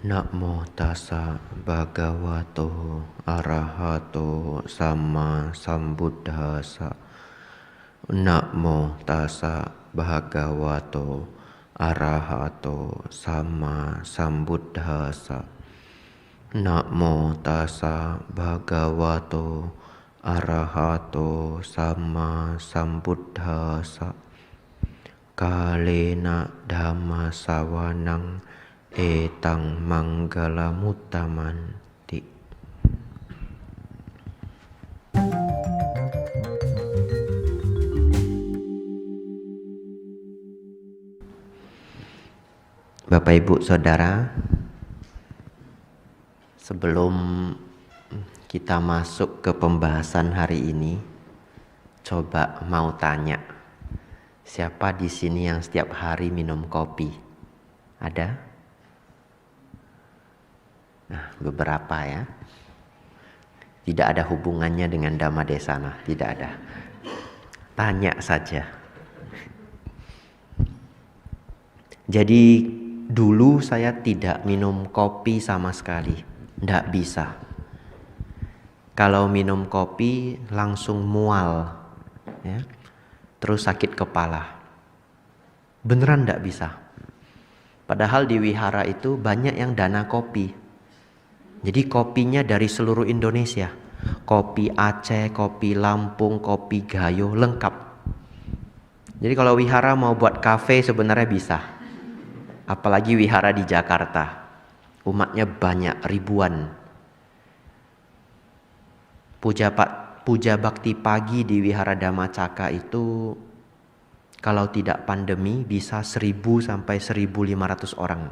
Namo tassa bhagavato arahato sama sambuddhassa. Namo tassa bhagavato arahato sama sambuddhassa. Namo tassa bhagavato arahato sama sambuddhassa. Kalena dhamma sawanang etang manggalamuttamanti. Bapak Ibu Saudara, sebelum kita masuk ke pembahasan hari ini, coba mau tanya, siapa di sini yang setiap hari minum kopi? Ada? Nah, beberapa ya. Tidak ada hubungannya dengan Dhamma Desana, tidak ada. Tanya saja. Jadi dulu saya tidak minum kopi sama sekali, tidak bisa. Kalau minum kopi langsung mual, ya. Terus sakit kepala. Beneran tidak bisa. Padahal di wihara itu banyak yang dana kopi. Jadi kopinya dari seluruh Indonesia. Kopi Aceh, kopi Lampung, kopi Gayo, lengkap. Jadi kalau wihara mau buat kafe sebenarnya bisa. Apalagi wihara di Jakarta. Umatnya banyak, ribuan. Puja bakti pagi di wihara Dhammacakka itu kalau tidak pandemi bisa 1000 sampai 1500 orang.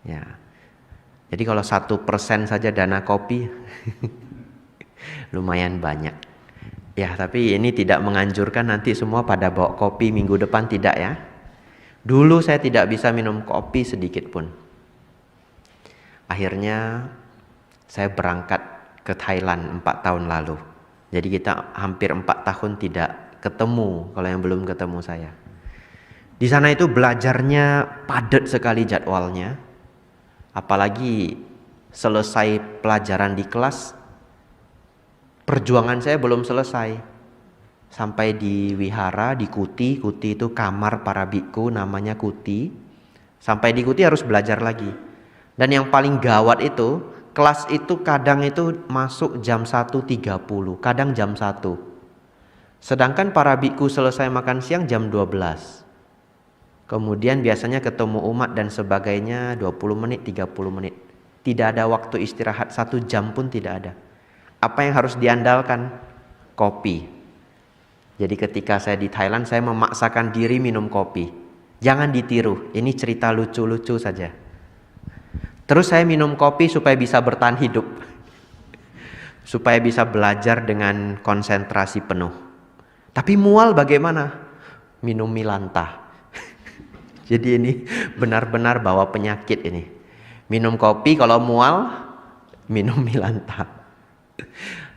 Ya. Jadi kalau 1% saja dana kopi lumayan banyak. Ya, tapi ini tidak menganjurkan nanti semua pada bawa kopi minggu depan, tidak ya. Dulu saya tidak bisa minum kopi sedikit pun. Akhirnya saya berangkat ke Thailand 4 tahun lalu. Jadi kita hampir 4 tahun tidak ketemu, kalau yang belum ketemu saya. Di sana itu belajarnya padat sekali jadwalnya. Apalagi selesai pelajaran di kelas, perjuangan saya belum selesai. Sampai di wihara, di kuti itu kamar para biku, namanya kuti. Sampai di kuti harus belajar lagi. Dan yang paling gawat itu, kelas itu kadang itu masuk jam 1.30, kadang jam 1. Sedangkan para biku selesai makan siang jam 12. Kemudian biasanya ketemu umat dan sebagainya 20 menit, 30 menit. Tidak ada waktu istirahat 1 jam pun tidak ada. Apa yang harus diandalkan? Kopi. Jadi ketika saya di Thailand, saya memaksakan diri minum kopi. Jangan ditiru, ini cerita lucu-lucu saja. Terus saya minum kopi supaya bisa bertahan hidup. Supaya bisa belajar dengan konsentrasi penuh. Tapi mual bagaimana? Minum Milanta. Jadi ini benar-benar bawa penyakit ini. Minum kopi kalau mual, minum Milanta.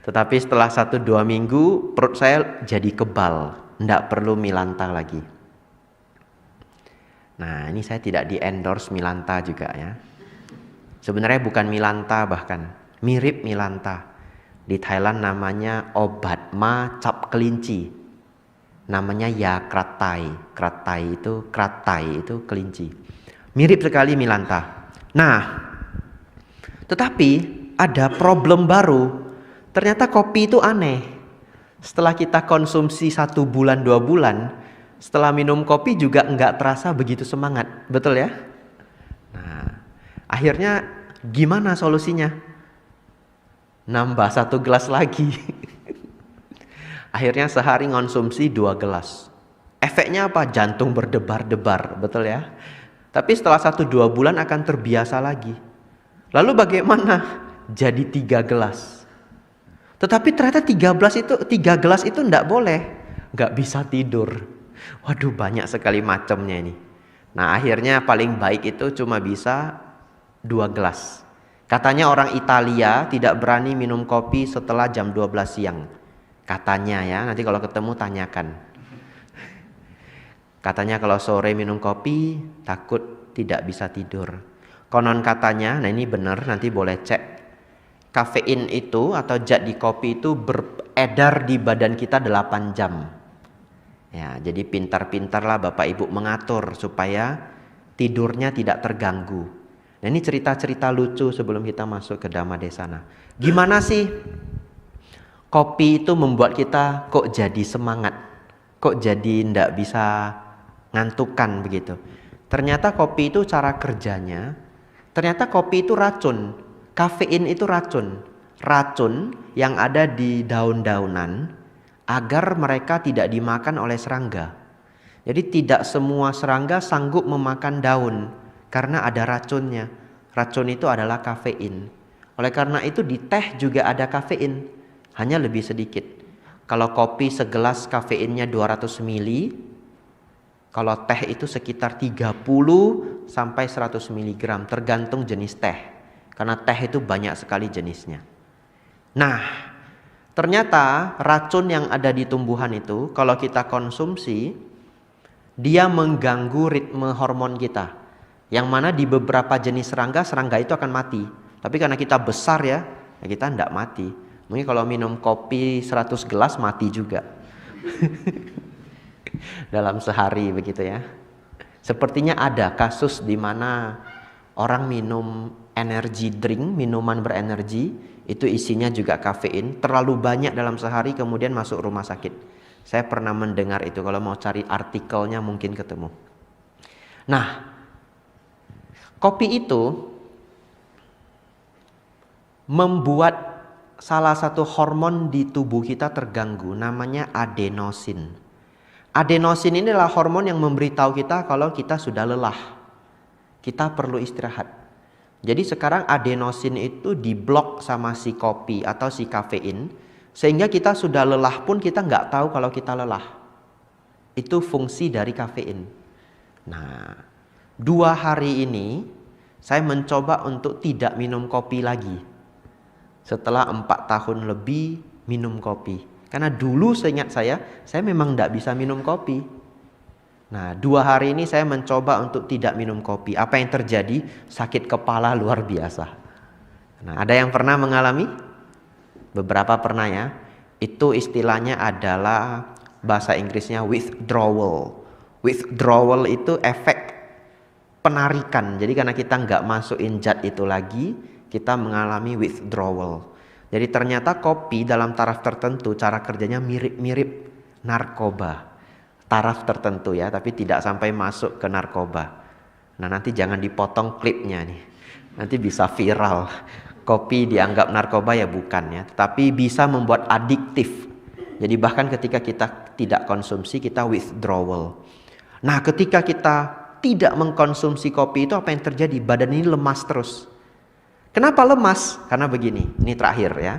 Tetapi setelah 1-2 minggu perut saya jadi kebal, tidak perlu Milanta lagi. Nah, ini saya tidak di-endorse Milanta juga ya. Sebenarnya bukan Milanta, bahkan mirip Milanta. Di Thailand namanya obat ma cap kelinci. Namanya ya kratai. Kratai itu kelinci. Mirip sekali Milanta. Nah, tetapi ada problem baru. Ternyata kopi itu aneh. Setelah kita konsumsi 1 bulan, 2 bulan, setelah minum kopi juga enggak terasa begitu semangat. Betul ya? Nah, akhirnya gimana solusinya? Nambah 1 gelas lagi. Akhirnya sehari konsumsi 2 gelas. Efeknya apa? Jantung berdebar-debar, betul ya? Tapi setelah 1-2 bulan akan terbiasa lagi. Lalu bagaimana? Jadi 3 gelas. Tetapi ternyata 3 gelas itu enggak boleh. Enggak bisa tidur. Waduh, banyak sekali macamnya ini. Nah, akhirnya paling baik itu cuma bisa 2 gelas. Katanya orang Italia tidak berani minum kopi setelah jam 12 siang. Katanya ya, nanti kalau ketemu tanyakan. Katanya kalau sore minum kopi takut tidak bisa tidur. Konon katanya, nah ini benar, nanti boleh cek. Kafein itu atau zat di kopi itu beredar di badan kita 8 jam. Ya, jadi pintar-pintarlah Bapak Ibu mengatur supaya tidurnya tidak terganggu. Nah ini cerita-cerita lucu sebelum kita masuk ke Dhamma Desana. Gimana sih kopi itu membuat kita kok jadi semangat? Kok jadi ndak bisa ngantukan begitu? Ternyata kopi itu cara kerjanya, ternyata kopi itu racun. Kafein itu racun. Racun yang ada di daun-daunan agar mereka tidak dimakan oleh serangga. Jadi tidak semua serangga sanggup memakan daun karena ada racunnya. Racun itu adalah kafein. Oleh karena itu di teh juga ada kafein, hanya lebih sedikit. Kalau kopi segelas kafeinnya 200 ml, kalau teh itu sekitar 30 sampai 100 mg tergantung jenis teh. Karena teh itu banyak sekali jenisnya. Nah, ternyata racun yang ada di tumbuhan itu kalau kita konsumsi, dia mengganggu ritme hormon kita. Yang mana di beberapa jenis serangga itu akan mati. Tapi karena kita besar ya kita tidak mati. Mungkin kalau minum kopi 100 gelas mati juga. Dalam sehari begitu ya. Sepertinya ada kasus di mana orang minum energy drink, minuman berenergi, itu isinya juga kafein, terlalu banyak dalam sehari kemudian masuk rumah sakit. Saya pernah mendengar itu, kalau mau cari artikelnya mungkin ketemu. Nah, kopi itu membuat salah satu hormon di tubuh kita terganggu, namanya adenosin. Adenosin ini adalah hormon yang memberitahu kita kalau kita sudah lelah. Kita perlu istirahat. Jadi sekarang adenosin itu diblok sama si kopi atau si kafein, sehingga kita sudah lelah pun kita nggak tahu kalau kita lelah. Itu fungsi dari kafein. Nah, 2 hari ini saya mencoba untuk tidak minum kopi lagi. Setelah 4 tahun lebih minum kopi. Karena dulu seingat saya memang nggak bisa minum kopi. Nah 2 hari ini saya mencoba untuk tidak minum kopi. Apa yang terjadi? Sakit kepala luar biasa. Nah ada yang pernah mengalami? Beberapa pernah ya. Itu istilahnya adalah bahasa Inggrisnya withdrawal. Withdrawal itu efek penarikan. Jadi karena kita nggak masukin zat itu lagi, kita mengalami withdrawal. Jadi ternyata kopi dalam taraf tertentu cara kerjanya mirip-mirip narkoba. Taraf tertentu ya, tapi tidak sampai masuk ke narkoba. Nah nanti jangan dipotong klipnya nih, nanti bisa viral. Kopi dianggap narkoba ya bukan ya, tapi bisa membuat adiktif. Jadi bahkan ketika kita tidak konsumsi kita withdrawal. Nah ketika kita tidak mengkonsumsi kopi itu apa yang terjadi? Badan ini lemas terus. Kenapa lemas? Karena begini, ini terakhir ya.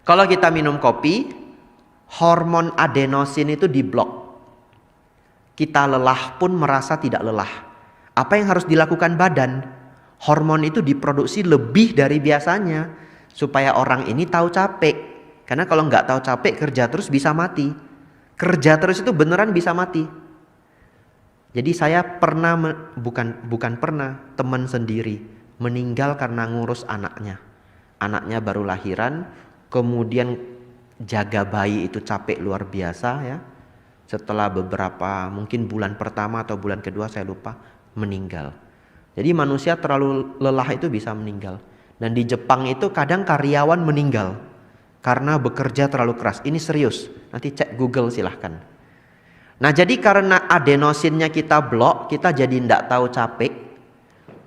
Kalau kita minum kopi, hormon adenosin itu diblok. Kita lelah pun merasa tidak lelah. Apa yang harus dilakukan badan? Hormon itu diproduksi lebih dari biasanya supaya orang ini tahu capek. Karena kalau nggak tahu capek kerja terus bisa mati. Kerja terus itu beneran bisa mati. Jadi saya pernah bukan pernah, teman sendiri meninggal karena ngurus anaknya. Anaknya baru lahiran, kemudian jaga bayi itu capek luar biasa ya. Setelah beberapa mungkin bulan pertama atau bulan kedua saya lupa, meninggal. Jadi manusia terlalu lelah itu bisa meninggal. Dan di Jepang itu kadang karyawan meninggal karena bekerja terlalu keras. Ini serius, nanti cek Google silahkan. Nah jadi karena adenosinnya kita blok, kita jadi tidak tahu capek.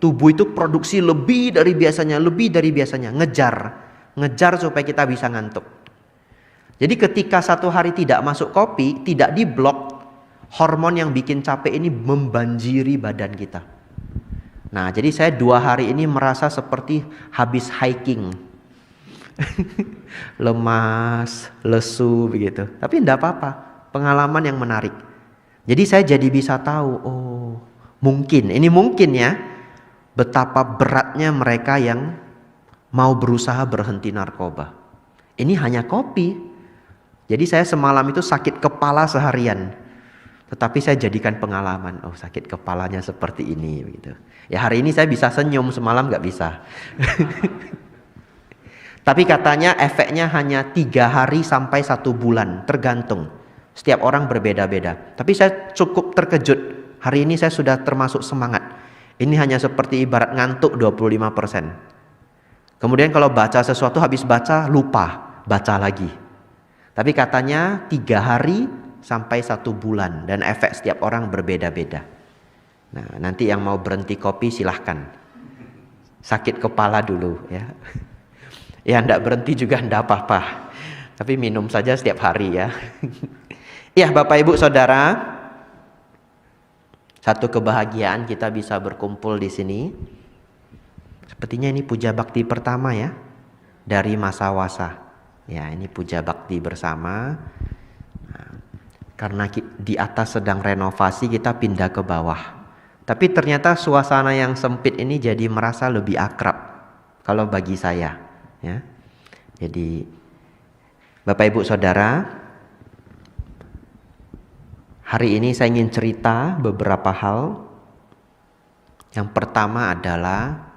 Tubuh itu produksi lebih dari biasanya, ngejar supaya kita bisa ngantuk. Jadi ketika 1 hari tidak masuk kopi, tidak diblok, hormon yang bikin capek ini membanjiri badan kita. Nah jadi saya 2 hari ini merasa seperti habis hiking. Lemas, lesu begitu. Tapi tidak apa-apa, pengalaman yang menarik. Jadi saya jadi bisa tahu, oh mungkin ya, betapa beratnya mereka yang mau berusaha berhenti narkoba. Ini hanya kopi. Jadi saya semalam itu sakit kepala seharian. Tetapi saya jadikan pengalaman, oh sakit kepalanya seperti ini begitu. Ya hari ini saya bisa senyum, semalam nggak bisa. Tapi katanya efeknya hanya 3 hari sampai 1 bulan, tergantung. Setiap orang berbeda-beda. Tapi saya cukup terkejut. Hari ini saya sudah termasuk semangat. Ini hanya seperti ibarat ngantuk 25%. Kemudian kalau baca sesuatu, habis baca lupa, baca lagi. Tapi katanya 3 hari sampai 1 bulan. Dan efek setiap orang berbeda-beda. Nah, nanti yang mau berhenti kopi silahkan. Sakit kepala dulu ya. Ya enggak berhenti juga enggak apa-apa. Tapi minum saja setiap hari ya. Ya Bapak Ibu Saudara, satu kebahagiaan kita bisa berkumpul di sini. Sepertinya ini puja bakti pertama ya, dari masa wasa. Ya ini puja bakti bersama. Nah, karena di atas sedang renovasi, kita pindah ke bawah. Tapi ternyata suasana yang sempit ini jadi merasa lebih akrab. Kalau bagi saya ya. Jadi Bapak Ibu Saudara, hari ini saya ingin cerita beberapa hal. Yang pertama adalah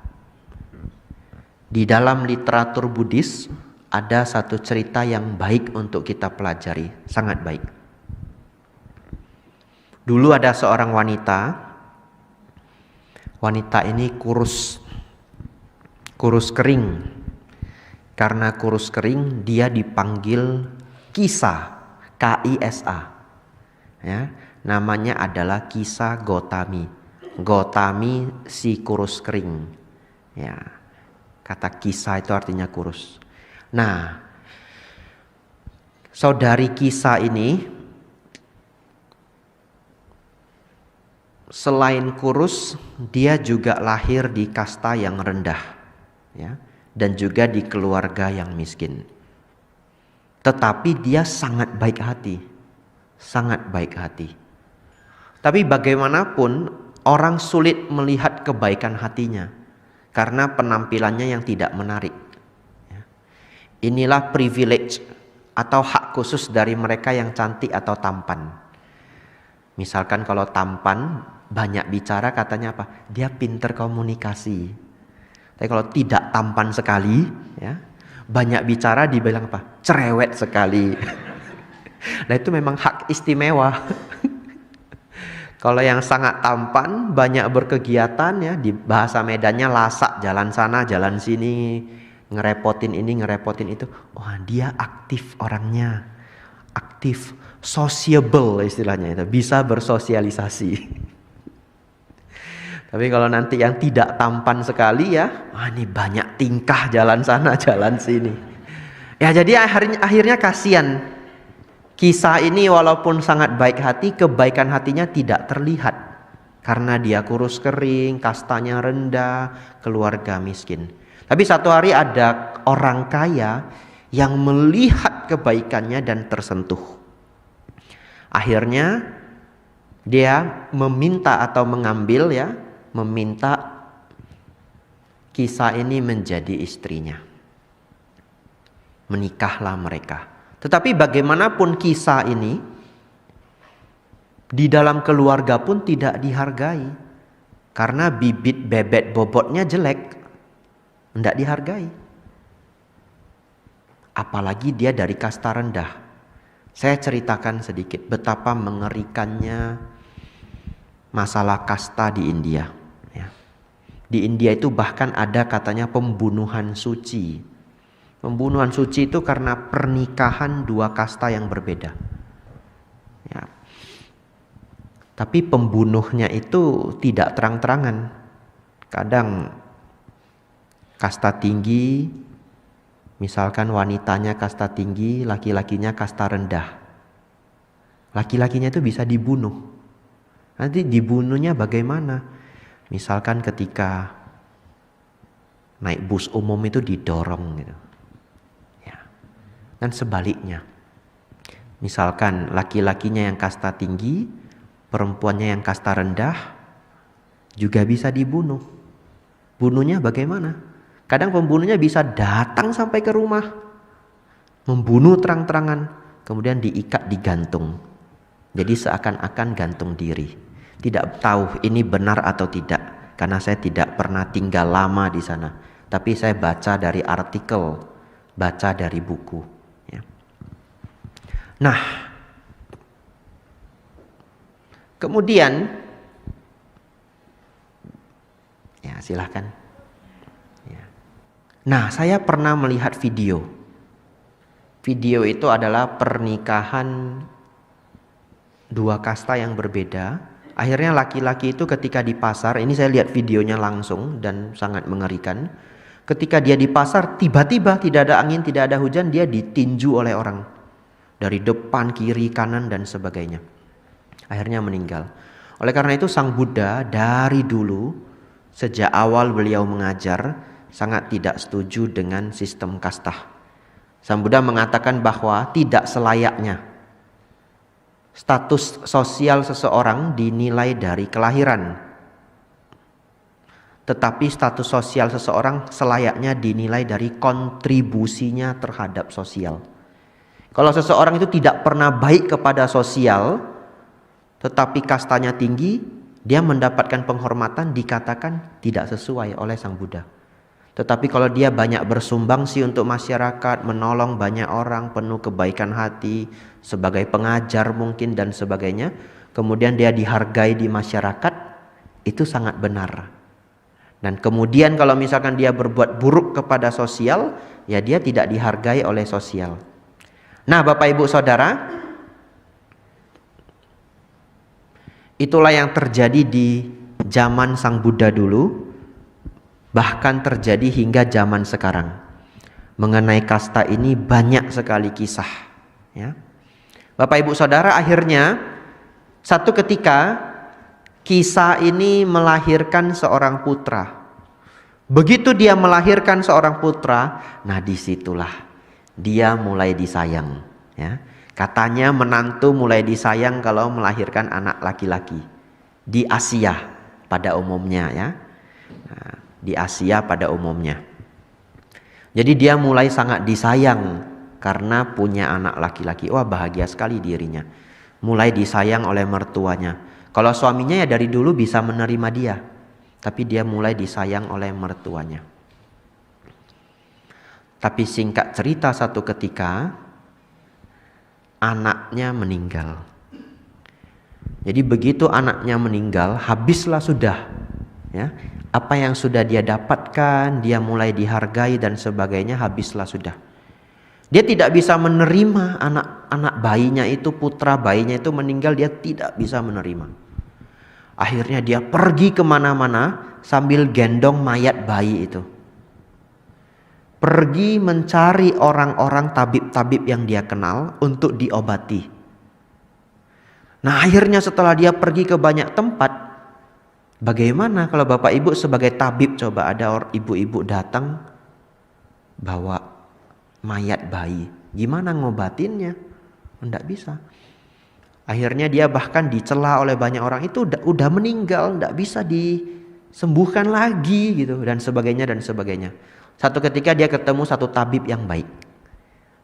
di dalam literatur Buddhis ada satu cerita yang baik untuk kita pelajari, sangat baik. Dulu ada seorang wanita. Wanita ini kurus kering. Karena kurus kering, dia dipanggil Kisa, K-I-S-A. Ya, namanya adalah Kisa Gotami. Gotami si kurus kering. Ya, kata Kisa itu artinya kurus. Nah, saudari Kisa ini selain kurus, dia juga lahir di kasta yang rendah, ya, dan juga di keluarga yang miskin. Tetapi dia sangat baik hati. Sangat baik hati. Tapi bagaimanapun orang sulit melihat kebaikan hatinya karena penampilannya yang tidak menarik. Inilah privilege atau hak khusus dari mereka yang cantik atau tampan. Misalkan kalau tampan, banyak bicara, katanya apa? Dia pinter komunikasi. Tapi kalau tidak tampan sekali, ya, banyak bicara, dibilang apa? Cerewet sekali. Nah itu memang hak istimewa. Kalau yang sangat tampan, banyak berkegiatan, ya, di bahasa Medannya lasak, jalan sana, jalan sini, ngerepotin ini, ngerepotin itu. Wah, dia aktif orangnya, aktif, sociable istilahnya itu, bisa bersosialisasi. Tapi kalau nanti yang tidak tampan sekali, ya, wah ini banyak tingkah, jalan sana, jalan sini. Ya jadi akhirnya kasihan. Kisa ini walaupun sangat baik hati, kebaikan hatinya tidak terlihat. Karena dia kurus kering, kastanya rendah, keluarga miskin. Tapi satu hari ada orang kaya yang melihat kebaikannya dan tersentuh. Akhirnya dia meminta atau mengambil, ya, meminta Kisa ini menjadi istrinya. Menikahlah mereka. Tetapi bagaimanapun Kisa ini di dalam keluarga pun tidak dihargai. Karena bibit bebet bobotnya jelek. Tidak dihargai. Apalagi dia dari kasta rendah. Saya ceritakan sedikit betapa mengerikannya masalah kasta di India. Di India itu bahkan ada katanya pembunuhan suci. Pembunuhan suci itu karena pernikahan 2 kasta yang berbeda. Ya. Tapi pembunuhnya itu tidak terang-terangan. Kadang kasta tinggi, misalkan wanitanya kasta tinggi, laki-lakinya kasta rendah. Laki-lakinya itu bisa dibunuh. Nanti dibunuhnya bagaimana? Misalkan ketika naik bus umum itu didorong gitu. Ya. Dan sebaliknya. Misalkan laki-lakinya yang kasta tinggi, perempuannya yang kasta rendah, juga bisa dibunuh. Bunuhnya bagaimana? Kadang pembunuhnya bisa datang sampai ke rumah, membunuh terang-terangan, kemudian diikat, digantung. Jadi seakan-akan gantung diri. Tidak tahu ini benar atau tidak, karena saya tidak pernah tinggal lama di sana. Tapi saya baca dari artikel, baca dari buku. Ya. Nah, kemudian, ya silahkan. Ya. Nah, saya pernah melihat video. Video itu adalah pernikahan dua kasta yang berbeda. Akhirnya laki-laki itu ketika di pasar, ini saya lihat videonya langsung dan sangat mengerikan. Ketika dia di pasar, tiba-tiba tidak ada angin, tidak ada hujan, dia ditinju oleh orang. Dari depan, kiri, kanan, dan sebagainya. Akhirnya meninggal. Oleh karena itu Sang Buddha dari dulu, sejak awal beliau mengajar, sangat tidak setuju dengan sistem kasta. Sang Buddha mengatakan bahwa tidak selayaknya status sosial seseorang dinilai dari kelahiran. Tetapi status sosial seseorang selayaknya dinilai dari kontribusinya terhadap sosial. Kalau seseorang itu tidak pernah baik kepada sosial, tetapi kastanya tinggi, dia mendapatkan penghormatan dikatakan tidak sesuai oleh Sang Buddha. Tetapi kalau dia banyak bersumbangsi untuk masyarakat, menolong banyak orang, penuh kebaikan hati, sebagai pengajar mungkin dan sebagainya, kemudian dia dihargai di masyarakat, itu sangat benar. Dan kemudian kalau misalkan dia berbuat buruk kepada sosial, ya dia tidak dihargai oleh sosial. Nah, Bapak Ibu Saudara, itulah yang terjadi di zaman Sang Buddha dulu. Bahkan terjadi hingga zaman sekarang. Mengenai kasta ini banyak sekali kisah. Ya. Bapak Ibu Saudara, akhirnya satu ketika kisah ini melahirkan seorang putra. Begitu dia melahirkan seorang putra, nah disitulah dia mulai disayang. Ya. Katanya menantu mulai disayang kalau melahirkan anak laki-laki. Di Asia pada umumnya ya. Nah, di Asia pada umumnya. Jadi dia mulai sangat disayang karena punya anak laki-laki. Wah, bahagia sekali dirinya. Mulai disayang oleh mertuanya. Kalau suaminya ya dari dulu bisa menerima dia, tapi dia mulai disayang oleh mertuanya. Tapi singkat cerita, satu ketika anaknya meninggal. Jadi begitu anaknya meninggal, habislah sudah ya. Apa yang sudah dia dapatkan, dia mulai dihargai dan sebagainya, habislah sudah. Dia tidak bisa menerima anak bayinya itu, putra bayinya itu meninggal, dia tidak bisa menerima. Akhirnya dia pergi kemana-mana sambil gendong mayat bayi itu. Pergi mencari orang-orang tabib-tabib yang dia kenal untuk diobati. Nah, akhirnya setelah dia pergi ke banyak tempat, bagaimana kalau Bapak Ibu sebagai tabib, coba ada ibu-ibu datang bawa mayat bayi, gimana ngobatinnya? Tidak bisa. Akhirnya dia bahkan dicela oleh banyak orang, itu udah meninggal, tidak bisa disembuhkan lagi gitu, dan sebagainya dan sebagainya. Satu ketika dia ketemu satu tabib yang baik.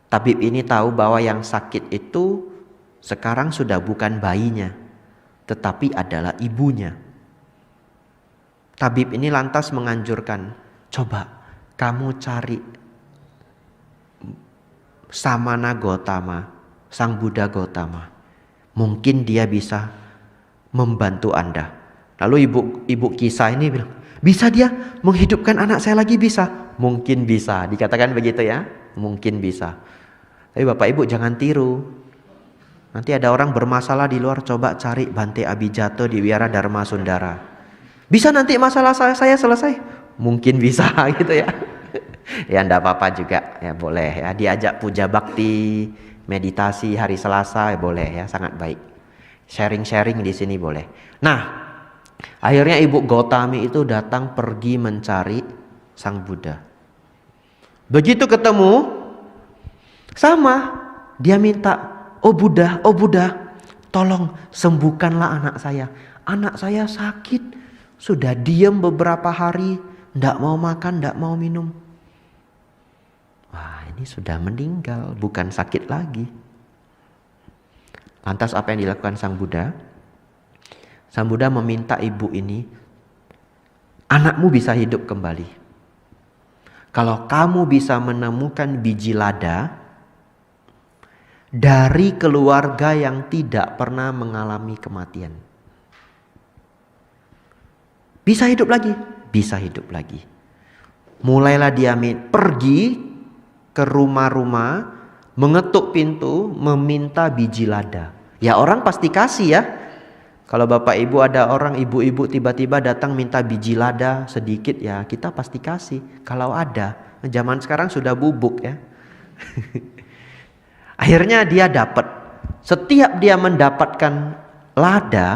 Tabib ini tahu bahwa yang sakit itu sekarang sudah bukan bayinya, tetapi adalah ibunya. Tabib ini lantas menganjurkan, coba kamu cari Samana Gotama, Sang Buddha Gotama. Mungkin dia bisa membantu Anda. Lalu ibu kisah ini bilang, bisa dia menghidupkan anak saya lagi? Bisa? Mungkin bisa, dikatakan begitu ya. Mungkin bisa. Tapi Bapak Ibu jangan tiru. Nanti ada orang bermasalah di luar, coba cari Bante Abhijato di Wihara Dharma Sundara. Bisa nanti masalah saya selesai? Mungkin bisa gitu ya. Ya enggak apa-apa juga, ya boleh ya. Diajak puja bakti, meditasi hari Selasa, ya boleh ya, sangat baik. Sharing-sharing di sini boleh. Nah, akhirnya Ibu Gotami itu datang pergi mencari Sang Buddha. Begitu ketemu, sama, dia minta, oh Buddha, tolong sembuhkanlah anak saya. Anak saya sakit. Sudah diam beberapa hari, tidak mau makan, tidak mau minum. Wah, ini sudah meninggal, bukan sakit lagi. Lantas apa yang dilakukan Sang Buddha? Sang Buddha meminta ibu ini, anakmu bisa hidup kembali. Kalau kamu bisa menemukan biji lada dari keluarga yang tidak pernah mengalami kematian. Bisa hidup lagi? Bisa hidup lagi. Mulailah dia pergi ke rumah-rumah, mengetuk pintu, meminta biji lada. Ya orang pasti kasih ya. Kalau bapak ibu ada orang ibu-ibu tiba-tiba datang minta biji lada sedikit, ya kita pasti kasih. Kalau ada, zaman sekarang sudah bubuk ya. Akhirnya dia dapat. Setiap dia mendapatkan lada,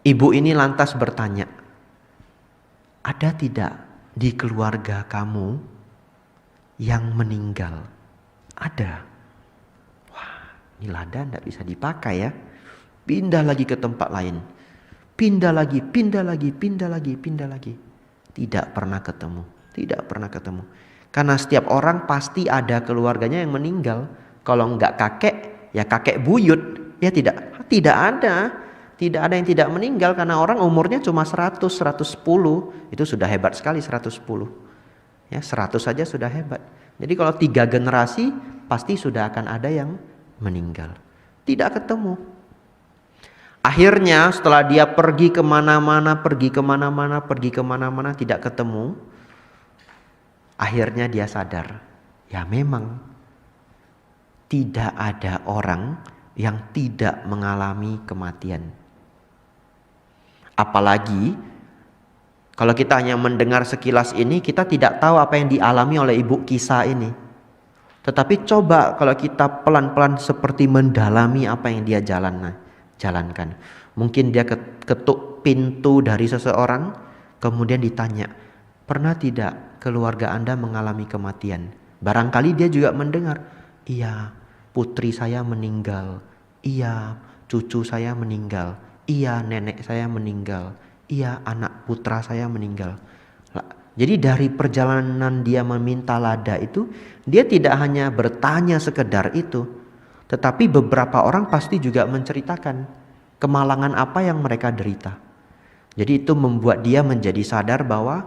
ibu ini lantas bertanya, ada tidak di keluarga kamu yang meninggal? Ada. Wah, ini lada tidak bisa dipakai ya. Pindah lagi ke tempat lain. Pindah lagi, pindah lagi, pindah lagi, pindah lagi. Tidak pernah ketemu. Tidak pernah ketemu. Karena setiap orang pasti ada keluarganya yang meninggal. Kalau enggak kakek, ya kakek buyut. Ya tidak ada. Tidak ada yang tidak meninggal karena orang umurnya cuma 100, 110. Itu sudah hebat sekali 110. Ya, 100 saja sudah hebat. Jadi kalau 3 generasi pasti sudah akan ada yang meninggal. Tidak ketemu. Akhirnya setelah dia pergi kemana-mana, tidak ketemu. Akhirnya dia sadar, ya memang tidak ada orang yang tidak mengalami kematian. Apalagi kalau kita hanya mendengar sekilas ini, kita tidak tahu apa yang dialami oleh ibu kisah ini. Tetapi coba kalau kita pelan-pelan seperti mendalami apa yang dia jalankan. Mungkin dia ketuk pintu dari seseorang, kemudian ditanya, pernah tidak keluarga Anda mengalami kematian? Barangkali dia juga mendengar, iya putri saya meninggal, iya cucu saya meninggal, iya nenek saya meninggal, iya anak putra saya meninggal. Jadi dari perjalanan dia meminta lada itu, dia tidak hanya bertanya sekedar itu, tetapi beberapa orang pasti juga menceritakan kemalangan apa yang mereka derita. Jadi itu membuat dia menjadi sadar bahwa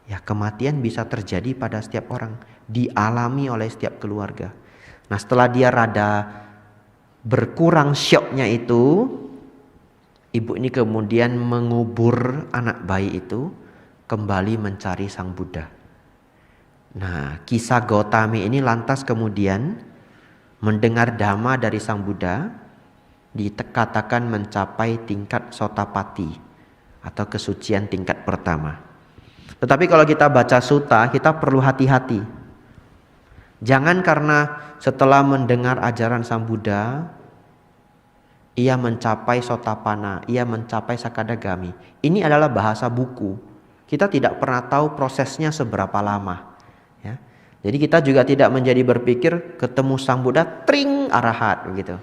ya kematian bisa terjadi pada setiap orang, dialami oleh setiap keluarga. Nah setelah dia rada berkurang syoknya itu, ibu ini kemudian mengubur anak bayi itu, kembali mencari Sang Buddha. Nah kisah Gautami ini lantas kemudian mendengar dhamma dari Sang Buddha, dikatakan mencapai tingkat Sotapati atau kesucian tingkat pertama. Tetapi kalau kita baca sutta, kita perlu hati-hati. Jangan karena setelah mendengar ajaran Sang Buddha, ia mencapai Sotapanna, ia mencapai Sakadagami. Ini adalah bahasa buku. Kita tidak pernah tahu prosesnya seberapa lama. Ya. Jadi kita juga tidak menjadi berpikir ketemu Sang Buddha, tring arahat begitu.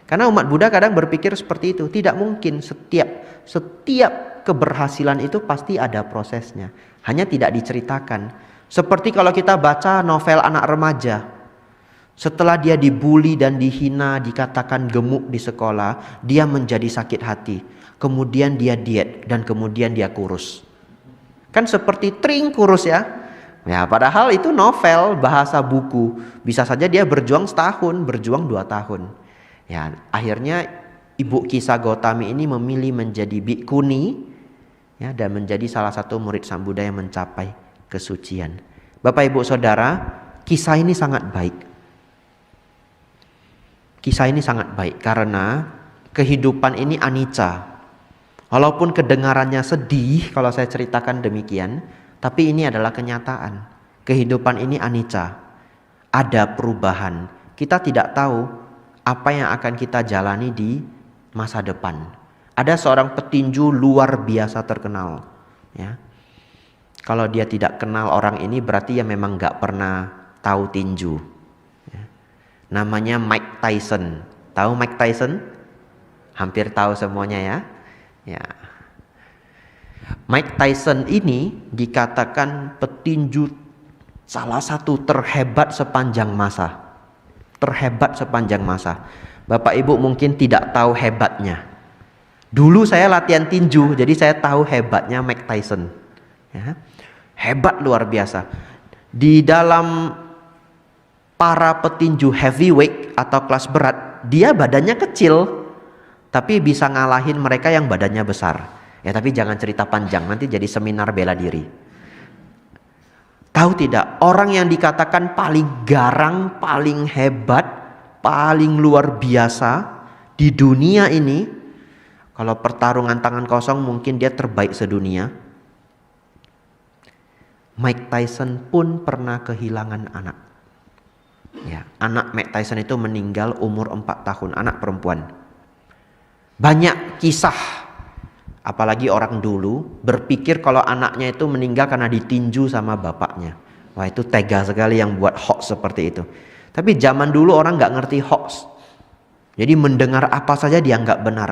Karena umat Buddha kadang berpikir seperti itu. Tidak mungkin setiap keberhasilan itu pasti ada prosesnya. Hanya tidak diceritakan. Seperti kalau kita baca novel anak remaja. Setelah dia dibully dan dihina, dikatakan gemuk di sekolah, dia menjadi sakit hati. Kemudian dia diet dan kemudian dia kurus. Kan seperti tring kurus ya. Ya padahal itu novel, bahasa buku. Bisa saja dia berjuang setahun, berjuang 2 tahun. Ya, akhirnya ibu kisah Gautami ini memilih menjadi bhikkhuni ya, dan menjadi salah satu murid Sang Buddha yang mencapai kesucian. Bapak Ibu Saudara, kisah ini sangat baik. Kisah ini sangat baik karena kehidupan ini anicca. Walaupun kedengarannya sedih kalau saya ceritakan demikian, tapi ini adalah kenyataan. Kehidupan ini anicca. Ada perubahan. Kita tidak tahu apa yang akan kita jalani di masa depan. Ada seorang petinju luar biasa terkenal. Ya. Kalau dia tidak kenal orang ini berarti ya memang gak pernah tahu tinju. Ya. Namanya Mike Tyson. Tahu Mike Tyson? Hampir tahu semuanya ya. Ya. Mike Tyson ini dikatakan petinju salah satu terhebat sepanjang masa. terhebat sepanjang masa. Bapak Ibu mungkin tidak tahu hebatnya. Dulu saya latihan tinju, jadi saya tahu hebatnya Mike Tyson. Ya. Hebat luar biasa. Di dalam para petinju heavyweight atau kelas berat, dia badannya kecil, tapi bisa ngalahin mereka yang badannya besar. Ya tapi jangan cerita panjang, nanti jadi seminar bela diri. Tahu tidak, orang yang dikatakan paling garang, paling hebat, paling luar biasa di dunia ini, kalau pertarungan tangan kosong mungkin dia terbaik sedunia. Mike Tyson pun pernah kehilangan anak. Ya, anak Mike Tyson itu meninggal umur 4 tahun, anak perempuan. Banyak kisah. Apalagi orang dulu berpikir kalau anaknya itu meninggal karena ditinju sama bapaknya. Wah itu tega sekali yang buat hoax seperti itu. Tapi zaman dulu orang gak ngerti hoax. Jadi mendengar apa saja dianggap benar.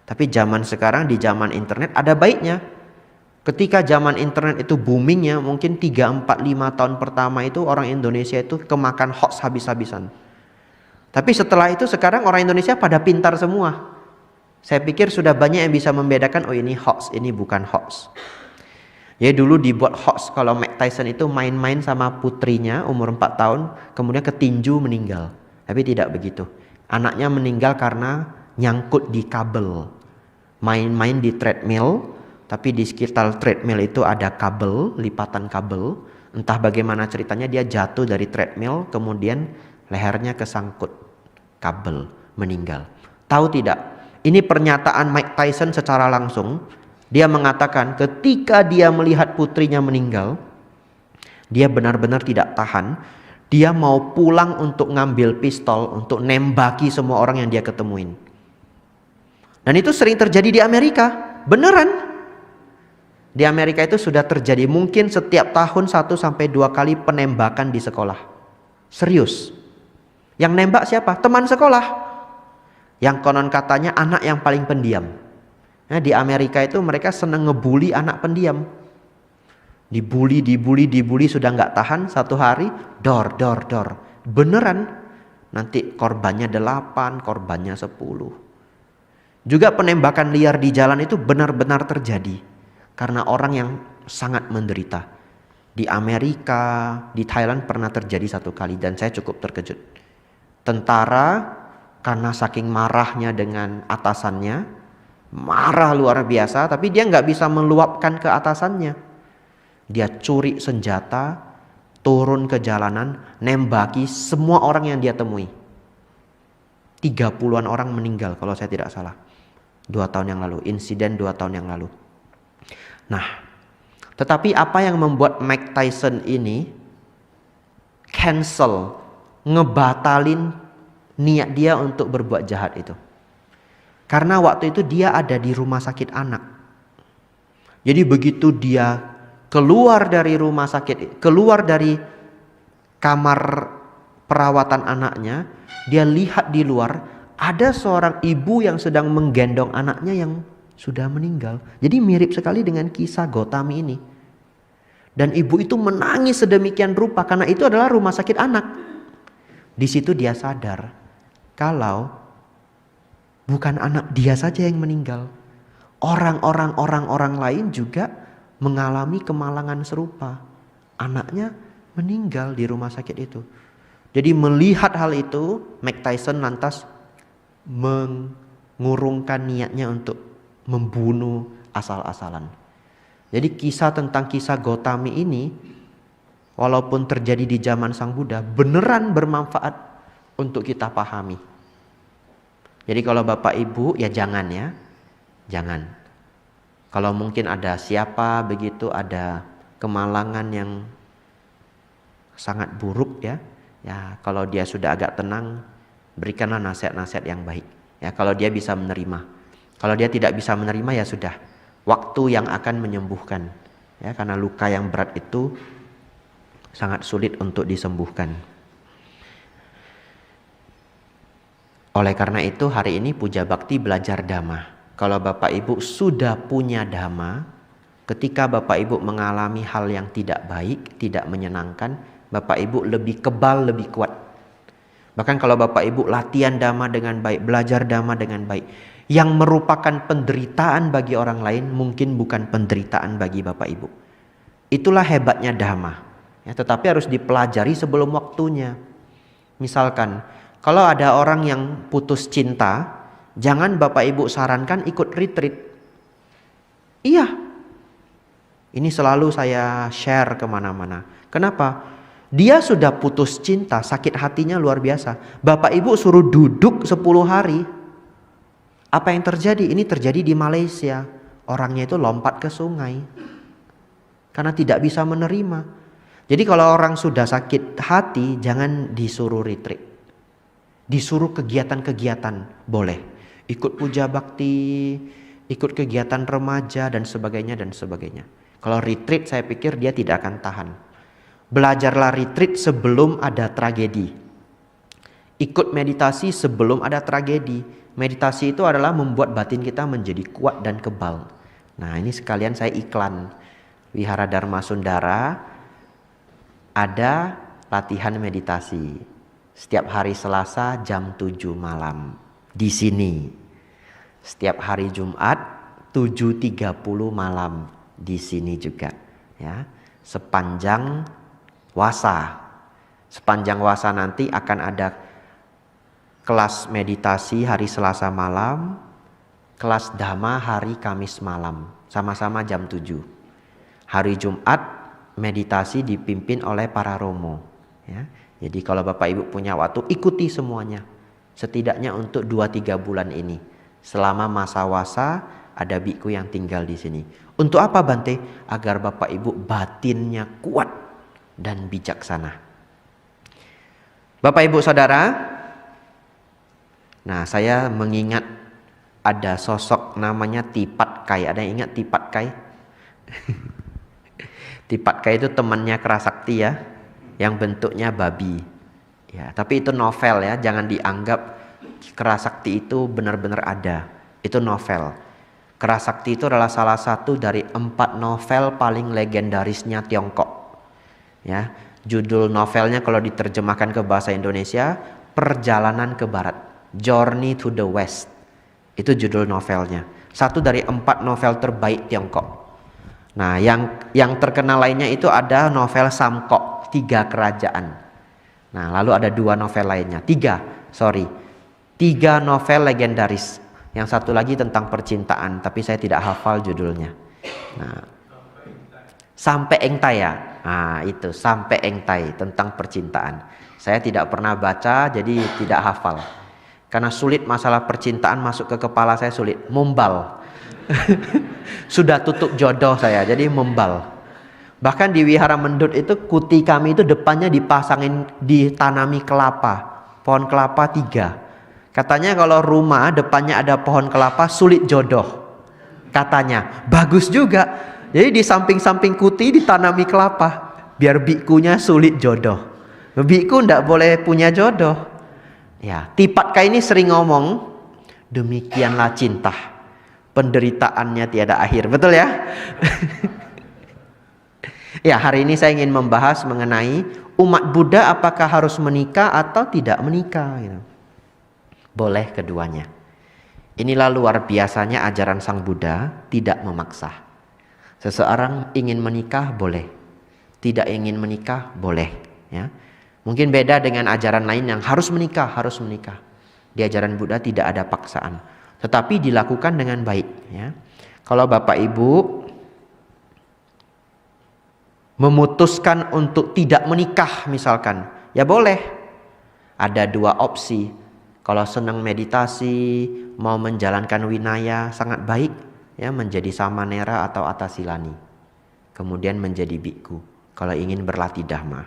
Tapi zaman sekarang di zaman internet ada baiknya. Ketika zaman internet itu boomingnya mungkin 3, 4, 5 tahun pertama itu orang Indonesia itu kemakan hoax habis-habisan. Tapi setelah itu sekarang orang Indonesia pada pintar semua. Saya pikir sudah banyak yang bisa membedakan, oh ini hoax, ini bukan hoax. Ya dulu dibuat hoax kalau Mike Tyson itu main-main sama putrinya umur 4 tahun, kemudian ketinju meninggal. Tapi tidak begitu. Anaknya meninggal karena nyangkut di kabel. Main-main di treadmill, tapi di sekitar treadmill itu ada kabel, lipatan kabel. Entah bagaimana ceritanya dia jatuh dari treadmill, kemudian lehernya kesangkut kabel, meninggal. Tahu tidak? Ini pernyataan Mike Tyson secara langsung. Dia mengatakan ketika dia melihat putrinya meninggal, dia benar-benar tidak tahan. Dia mau pulang untuk ngambil pistol, untuk nembaki semua orang yang dia ketemuin. Dan itu sering terjadi di Amerika. Beneran. Di Amerika itu sudah terjadi. Mungkin setiap tahun 1-2 kali penembakan di sekolah. Serius. Yang nembak siapa? Teman sekolah. Yang konon katanya anak yang paling pendiam. Nah, di Amerika itu mereka senang ngebully anak pendiam. Dibully sudah nggak tahan, satu hari dor. Beneran. Nanti korbannya 8, korbannya 10. Juga penembakan liar di jalan itu benar-benar terjadi. Karena orang yang sangat menderita. Di Amerika, di Thailand pernah terjadi 1 kali dan saya cukup terkejut. Tentara karena saking marahnya dengan atasannya, marah luar biasa, tapi dia nggak bisa meluapkan ke atasannya. Dia curi senjata, turun ke jalanan, nembaki semua orang yang dia temui. 30-an orang meninggal kalau saya tidak salah. 2 tahun yang lalu, insiden 2 tahun yang lalu. Nah, tetapi apa yang membuat Mike Tyson ini cancel, ngebatalin niat dia untuk berbuat jahat itu? Karena waktu itu dia ada di rumah sakit anak. Jadi begitu dia keluar dari rumah sakit, keluar dari kamar perawatan anaknya, dia lihat di luar ada seorang ibu yang sedang menggendong anaknya yang sudah meninggal. Jadi mirip sekali dengan kisah Gotami ini. Dan ibu itu menangis sedemikian rupa karena itu adalah rumah sakit anak. Di situ dia sadar kalau bukan anak dia saja yang meninggal. Orang lain juga mengalami kemalangan serupa. Anaknya meninggal di rumah sakit itu. Jadi melihat hal itu, Mike Tyson lantas mengurungkan niatnya untuk membunuh asal-asalan. Jadi tentang kisah Gotami ini, walaupun terjadi di zaman Sang Buddha, beneran bermanfaat untuk kita pahami. Jadi kalau Bapak Ibu ya jangan. Kalau mungkin ada siapa begitu, ada kemalangan yang sangat buruk ya kalau dia sudah agak tenang, berikanlah nasihat-nasihat yang baik. Ya kalau dia bisa menerima. Kalau dia tidak bisa menerima ya sudah, waktu yang akan menyembuhkan. Ya karena luka yang berat itu sangat sulit untuk disembuhkan. Oleh karena itu hari ini Puja Bakti belajar Dhamma. Kalau Bapak Ibu sudah punya Dhamma, ketika Bapak Ibu mengalami hal yang tidak baik, tidak menyenangkan, Bapak Ibu lebih kebal, lebih kuat. Bahkan kalau Bapak Ibu latihan dhamma dengan baik, belajar dhamma dengan baik, yang merupakan penderitaan bagi orang lain mungkin bukan penderitaan bagi Bapak Ibu. Itulah hebatnya dhamma. Ya, tetapi harus dipelajari sebelum waktunya. Misalkan, kalau ada orang yang putus cinta, jangan Bapak Ibu sarankan ikut retreat. Iya, ini selalu saya share kemana-mana. Kenapa? Dia sudah putus cinta, sakit hatinya luar biasa. Bapak Ibu suruh duduk 10 hari. Apa yang terjadi? Ini terjadi di Malaysia. Orangnya itu lompat ke sungai. Karena tidak bisa menerima. Jadi kalau orang sudah sakit hati, jangan disuruh retreat. Disuruh kegiatan-kegiatan, boleh. Ikut puja bakti, ikut kegiatan remaja dan sebagainya dan sebagainya. Kalau retreat saya pikir dia tidak akan tahan. Belajarlah retreat sebelum ada tragedi. Ikut meditasi sebelum ada tragedi. Meditasi itu adalah membuat batin kita menjadi kuat dan kebal. Nah, ini sekalian saya iklan. Wihara Dharma Sundara ada latihan meditasi. Setiap hari Selasa jam 7 malam di sini. Setiap hari Jumat 7.30 malam di sini juga, ya. Sepanjang wasa. Sepanjang wasa nanti akan ada kelas meditasi hari Selasa malam, kelas dhamma hari Kamis malam, sama-sama jam 7. Hari Jumat meditasi dipimpin oleh para romo, ya. Jadi kalau Bapak Ibu punya waktu, ikuti semuanya. Setidaknya untuk 2-3 bulan ini. Selama masa wasa ada biku yang tinggal di sini. Untuk apa Bante? Agar Bapak Ibu batinnya kuat dan bijaksana. Bapak Ibu Saudara, nah saya mengingat ada sosok namanya Tipat Kai. Ada yang ingat Tipat Kai? Tipat Kai itu temannya Kerasakti ya, yang bentuknya babi. Ya, tapi itu novel ya, jangan dianggap Kerasakti itu benar-benar ada. Itu novel. Kerasakti itu adalah salah satu dari 4 novel paling legendarisnya Tiongkok. Ya, judul novelnya kalau diterjemahkan ke bahasa Indonesia, Perjalanan ke Barat, Journey to the West. Itu judul novelnya. Satu dari 4 novel terbaik Tiongkok. Nah, yang terkenal lainnya itu ada novel Samkok, 3 Kerajaan. Nah, lalu ada 2 novel lainnya. 3 novel legendaris. Yang satu lagi tentang percintaan, tapi saya tidak hafal judulnya. Nah, Sampai Engtai ya. Nah, itu Sampai Engtai tentang percintaan. Saya tidak pernah baca, jadi tidak hafal. Karena sulit masalah percintaan masuk ke kepala saya, sulit. Membal. Sudah tutup jodoh saya, jadi membal. Bahkan di Wihara Mendut itu kuti kami itu depannya dipasangin, ditanami kelapa. Pohon kelapa 3. Katanya kalau rumah depannya ada pohon kelapa sulit jodoh. Katanya bagus juga. Jadi di samping-samping kuti ditanami kelapa, biar bikunya sulit jodoh. Biku ndak boleh punya jodoh. Ya, Tipat Kai ini sering ngomong, demikianlah cinta, penderitaannya tiada akhir. Betul ya? Ya, hari ini saya ingin membahas mengenai umat Buddha apakah harus menikah atau tidak menikah. Gitu. Boleh keduanya. Inilah luar biasanya ajaran Sang Buddha, tidak memaksa. Seseorang ingin menikah boleh, tidak ingin menikah boleh. Ya. Mungkin beda dengan ajaran lain yang harus menikah, harus menikah. Di ajaran Buddha tidak ada paksaan, tetapi dilakukan dengan baik. Ya. Kalau Bapak Ibu memutuskan untuk tidak menikah misalkan, ya boleh. Ada 2 opsi. Kalau senang meditasi, mau menjalankan winaya, sangat baik ya menjadi samanera atau atasilani. Kemudian menjadi biku kalau ingin berlatih dhamma.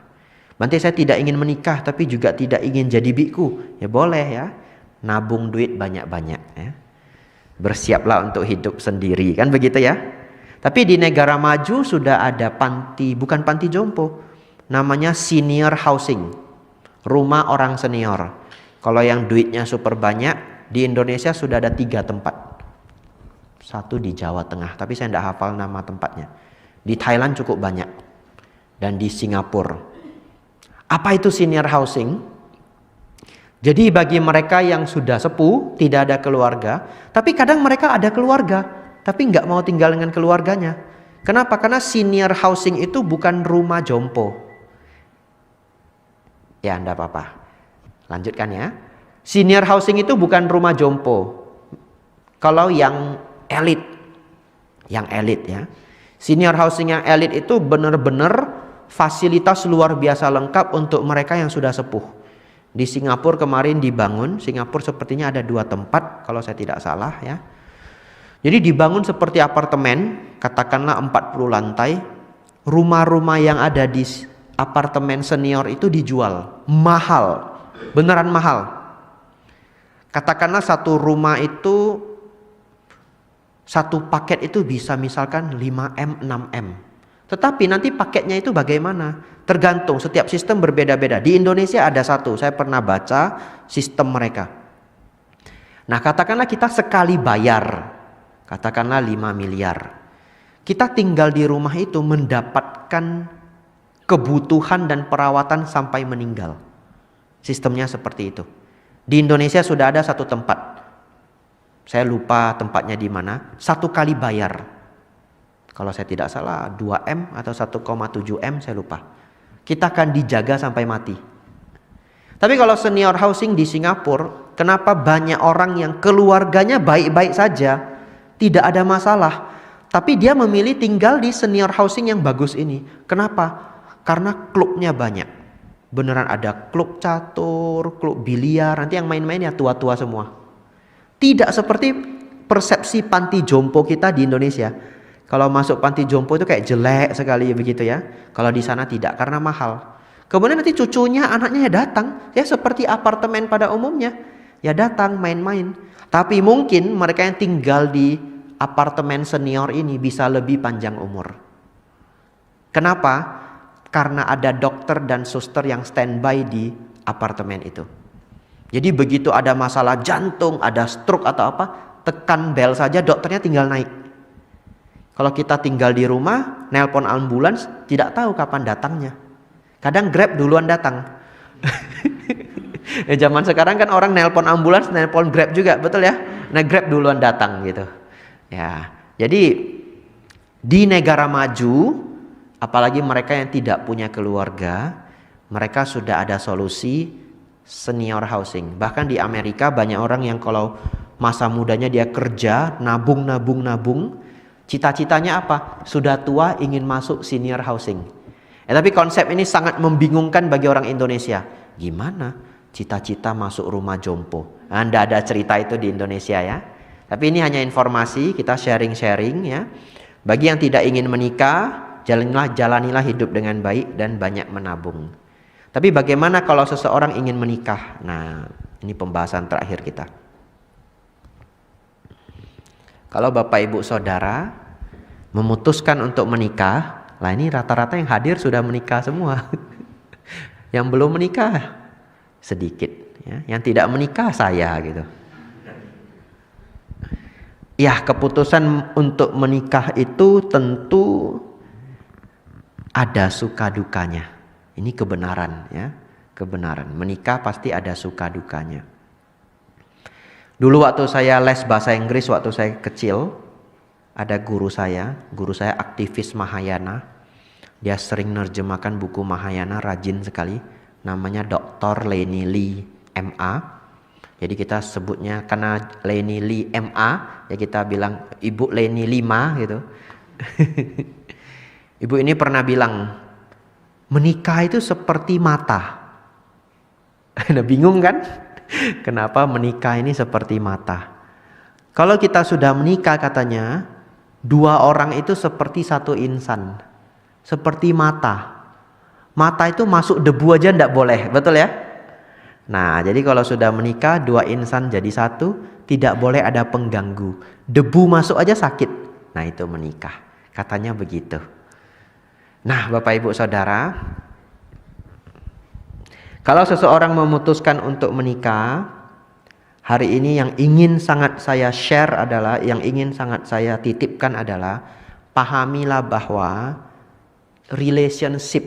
Bante, saya tidak ingin menikah tapi juga tidak ingin jadi biku. Ya boleh ya. Nabung duit banyak-banyak ya. Bersiaplah untuk hidup sendiri, kan begitu ya. Tapi di negara maju sudah ada panti, bukan panti jompo. Namanya senior housing. Rumah orang senior. Kalau yang duitnya super banyak, di Indonesia sudah ada 3 tempat. 1 di Jawa Tengah, tapi saya tidak hafal nama tempatnya. Di Thailand cukup banyak. Dan di Singapura. Apa itu senior housing? Jadi bagi mereka yang sudah sepuh, tidak ada keluarga, tapi kadang mereka ada keluarga, tapi nggak mau tinggal dengan keluarganya. Kenapa? Karena senior housing itu bukan rumah jompo. Ya, enggak apa-apa. Lanjutkan ya. Senior housing itu bukan rumah jompo. Kalau yang elit ya. Senior housing yang elit itu benar-benar fasilitas luar biasa lengkap untuk mereka yang sudah sepuh. Di Singapura kemarin dibangun, Singapura sepertinya ada 2 tempat kalau saya tidak salah ya. Jadi dibangun seperti apartemen, katakanlah 40 lantai. Rumah-rumah yang ada di apartemen senior itu dijual mahal, beneran mahal. Katakanlah satu rumah itu, satu paket itu bisa misalkan 5M, 6M. Tetapi nanti paketnya itu bagaimana? Tergantung, setiap sistem berbeda-beda. Di Indonesia ada satu, saya pernah baca sistem mereka. Nah, katakanlah kita sekali bayar, katakanlah 5 miliar. Kita tinggal di rumah itu mendapatkan kebutuhan dan perawatan sampai meninggal. Sistemnya seperti itu. Di Indonesia sudah ada satu tempat. Saya lupa tempatnya di mana. 1 kali bayar. Kalau saya tidak salah 2M atau 1,7M, saya lupa. Kita akan dijaga sampai mati. Tapi kalau senior housing di Singapura, kenapa banyak orang yang keluarganya baik-baik saja, tidak ada masalah, tapi dia memilih tinggal di senior housing yang bagus ini? Kenapa? Karena klubnya banyak. Beneran ada klub catur, klub biliar, nanti yang main-main ya tua-tua semua. Tidak seperti persepsi panti jompo kita di Indonesia. Kalau masuk panti jompo itu kayak jelek sekali begitu ya. Kalau di sana tidak, karena mahal. Kemudian nanti cucunya, anaknya ya datang, ya seperti apartemen pada umumnya. Ya datang main-main. Tapi mungkin mereka yang tinggal di apartemen senior ini bisa lebih panjang umur. Kenapa? Karena ada dokter dan suster yang standby di apartemen itu. Jadi begitu ada masalah jantung, ada stroke atau apa, tekan bel saja dokternya tinggal naik. Kalau kita tinggal di rumah, nelpon ambulans, tidak tahu kapan datangnya. Kadang Grab duluan datang. Zaman sekarang kan orang nelpon ambulans, nelpon Grab juga, betul ya? Nah, Grab duluan datang gitu. Ya, jadi di negara maju, apalagi mereka yang tidak punya keluarga, mereka sudah ada solusi senior housing. Bahkan di Amerika banyak orang yang kalau masa mudanya dia kerja, nabung. Cita-citanya apa? Sudah tua ingin masuk senior housing. Tapi konsep ini sangat membingungkan bagi orang Indonesia. Gimana? Cita-cita masuk rumah jompo. Anda ada cerita itu di Indonesia ya. Tapi ini hanya informasi, kita sharing-sharing ya. Bagi yang tidak ingin menikah, jalanilah hidup dengan baik dan banyak menabung. Tapi bagaimana kalau seseorang ingin menikah? Nah, ini pembahasan terakhir kita. Kalau Bapak Ibu Saudara memutuskan untuk menikah, lah ini rata-rata yang hadir sudah menikah semua. Yang belum menikah sedikit ya. Yang tidak menikah saya gitu. Ya, keputusan untuk menikah itu tentu ada suka dukanya. Ini kebenaran ya. Kebenaran, menikah pasti ada suka dukanya. Dulu waktu saya les bahasa Inggris waktu saya kecil, ada guru saya aktivis Mahayana. Dia sering nerjemahkan buku Mahayana, rajin sekali. Namanya Dr. Lenny Lee MA. Jadi kita sebutnya karena Lenny Lee MA, ya kita bilang Ibu Lenny 5 gitu. Ibu ini pernah bilang, menikah itu seperti mata. Nah, bingung kan? Kenapa menikah ini seperti mata? Kalau kita sudah menikah katanya, 2 orang itu seperti satu insan. Seperti mata. Mata itu masuk debu aja tidak boleh, betul ya? Nah, jadi kalau sudah menikah 2 insan jadi satu, tidak boleh ada pengganggu. Debu masuk aja sakit. Nah, itu menikah. Katanya begitu. Nah, Bapak Ibu Saudara, kalau seseorang memutuskan untuk menikah, hari ini yang ingin sangat saya share adalah, yang ingin sangat saya titipkan adalah, pahamilah bahwa relationship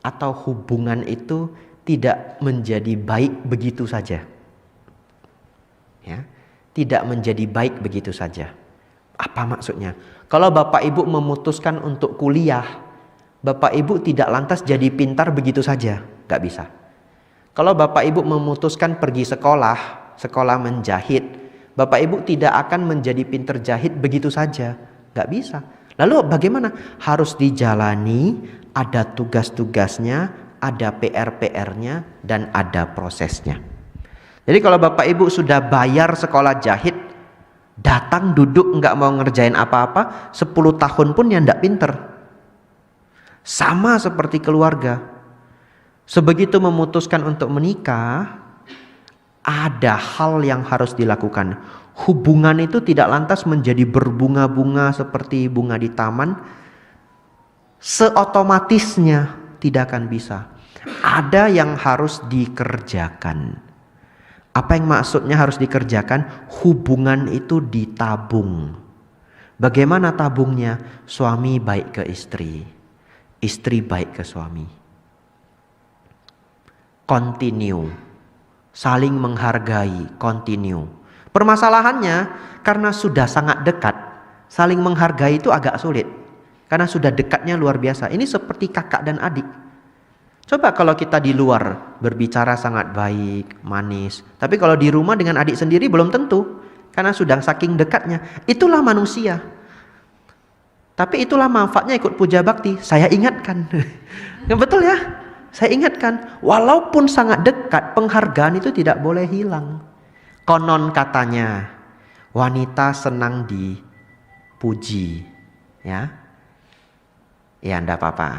atau hubungan itu tidak menjadi baik begitu saja. Ya, tidak menjadi baik begitu saja. Apa maksudnya? Kalau Bapak Ibu memutuskan untuk kuliah, Bapak Ibu tidak lantas jadi pintar begitu saja, gak bisa. Kalau Bapak Ibu memutuskan pergi sekolah menjahit, Bapak Ibu tidak akan menjadi pintar jahit begitu saja, gak bisa. Lalu bagaimana? Harus dijalani, ada tugas-tugasnya, ada PR-PR-nya, dan ada prosesnya. Jadi kalau Bapak Ibu sudah bayar sekolah jahit, datang duduk nggak mau ngerjain apa-apa, 10 tahun pun ya nggak pinter. Sama seperti keluarga. Sebegitu memutuskan untuk menikah, ada hal yang harus dilakukan. Hubungan itu tidak lantas menjadi berbunga-bunga seperti bunga di taman. Seotomatisnya tidak akan bisa. Ada yang harus dikerjakan. Apa yang maksudnya harus dikerjakan? Hubungan itu ditabung. Bagaimana tabungnya? Suami baik ke istri, istri baik ke suami. Continue, saling menghargai, continue. Permasalahannya karena sudah sangat dekat, saling menghargai itu agak sulit. Karena sudah dekatnya luar biasa. Ini seperti kakak dan adik. Coba kalau kita di luar berbicara sangat baik, manis. Tapi kalau di rumah dengan adik sendiri belum tentu. Karena sudah saking dekatnya. Itulah manusia. Tapi itulah manfaatnya ikut puja bakti. Saya ingatkan. Betul ya? Saya ingatkan. Walaupun sangat dekat, penghargaan itu tidak boleh hilang. Konon katanya, wanita senang dipuji. Ya, ya enggak apa-apa.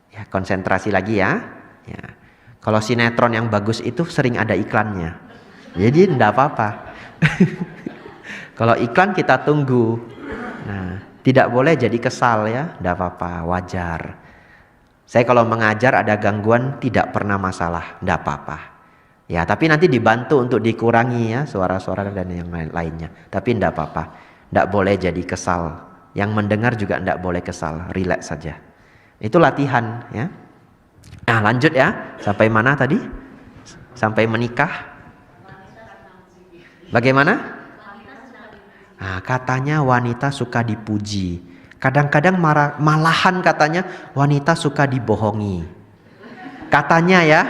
Ya, konsentrasi lagi ya. Ya. Kalau sinetron yang bagus itu sering ada iklannya. Jadi enggak apa-apa. Kalau iklan kita tunggu. Nah, tidak boleh jadi kesal ya, enggak apa-apa, wajar. Saya kalau mengajar ada gangguan tidak pernah masalah, enggak apa-apa. Ya, tapi nanti dibantu untuk dikurangi ya suara-suara dan yang lainnya. Tapi enggak apa-apa. Enggak boleh jadi kesal. Yang mendengar juga enggak boleh kesal, relax saja. Itu latihan ya. Nah, lanjut ya. Sampai mana tadi? Sampai menikah. Bagaimana? Nah, katanya wanita suka dipuji. Kadang-kadang malahan katanya wanita suka dibohongi. Katanya ya,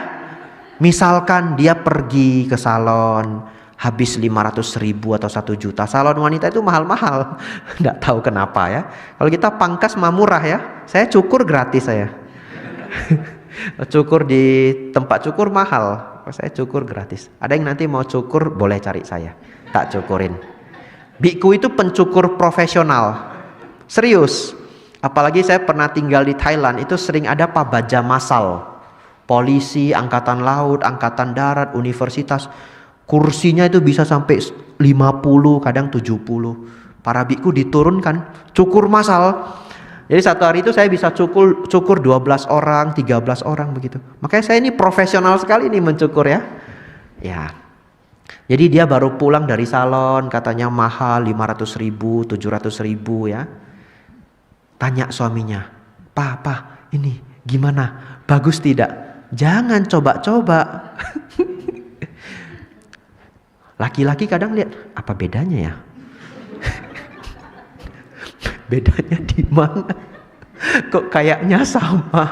misalkan dia pergi ke salon habis 500.000 atau 1 juta. Salon wanita itu mahal-mahal. Nggak tahu kenapa ya. Kalau kita pangkas mah murah ya. Saya cukur gratis saya. Cukur di tempat cukur mahal. Saya cukur gratis. Ada yang nanti mau cukur boleh cari saya. Tak cukurin. Biku itu pencukur profesional. Serius. Apalagi saya pernah tinggal di Thailand, itu sering ada pabaja massal. Polisi, angkatan laut, angkatan darat, universitas. Kursinya itu bisa sampai 50, kadang 70. Para biku diturunkan, cukur massal. Jadi satu hari itu saya bisa cukur 12 orang, 13 orang begitu. Makanya saya ini profesional sekali nih mencukur ya. Ya. Jadi dia baru pulang dari salon, katanya mahal 500.000, 700.000 ya. Tanya suaminya, "Pak, ini gimana? Bagus tidak?" Jangan coba-coba. Laki-laki kadang lihat, apa bedanya ya? Bedanya di mana? Kok kayaknya sama?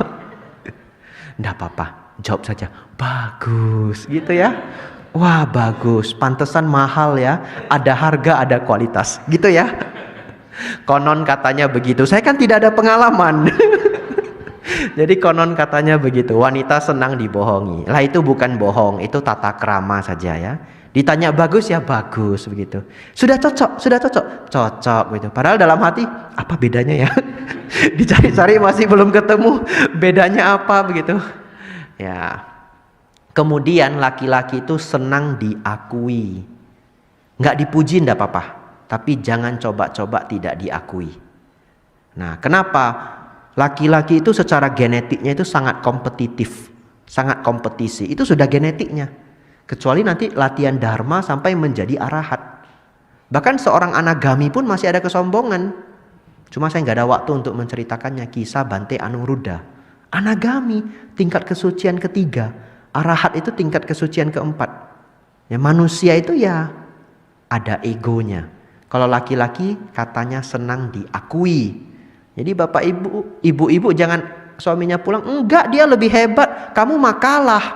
Nggak apa-apa, jawab saja, "Bagus," gitu ya. Wah, bagus, pantesan mahal ya. Ada harga, ada kualitas, gitu ya. Konon katanya begitu. Saya kan tidak ada pengalaman. Jadi konon katanya begitu. Wanita senang dibohongi. Lah itu bukan bohong, itu tata krama saja ya. Ditanya bagus ya bagus begitu. Sudah cocok, cocok gitu. Padahal dalam hati apa bedanya ya? Dicari-cari masih belum ketemu bedanya apa begitu. Ya. Kemudian laki-laki itu senang diakui. Nggak dipuji nggak apa-apa, tapi jangan coba-coba tidak diakui. Nah, kenapa? Laki-laki itu secara genetiknya itu sangat kompetitif, sangat kompetisi. Itu sudah genetiknya. Kecuali nanti latihan dharma sampai menjadi arahat. Bahkan seorang anagami pun masih ada kesombongan. Cuma saya nggak ada waktu untuk menceritakannya. Kisah Bante Anuruddha. Anagami, tingkat kesucian ketiga. Arahat itu tingkat kesucian keempat. Ya, manusia itu ya ada egonya. Kalau laki-laki katanya senang diakui. Jadi bapak ibu-ibu jangan suaminya pulang, enggak dia lebih hebat, kamu mah kalah.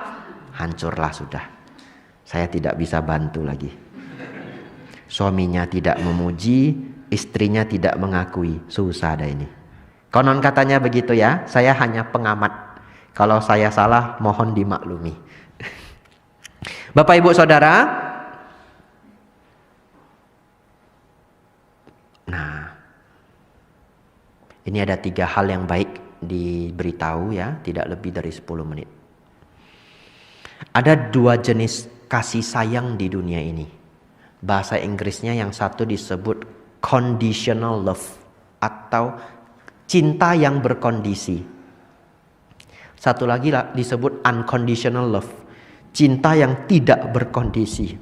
Hancurlah sudah. Saya tidak bisa bantu lagi. Suaminya tidak memuji, istrinya tidak mengakui. Susah dah ini. Konon katanya begitu ya, saya hanya pengamat. Kalau saya salah mohon dimaklumi. Bapak ibu saudara, nah ini ada 3 hal yang baik diberitahu ya, tidak lebih dari 10 menit. Ada 2 jenis kasih sayang di dunia ini. Bahasa Inggrisnya yang satu disebut conditional love atau cinta yang berkondisi. Satu lagi disebut unconditional love, cinta yang tidak berkondisi.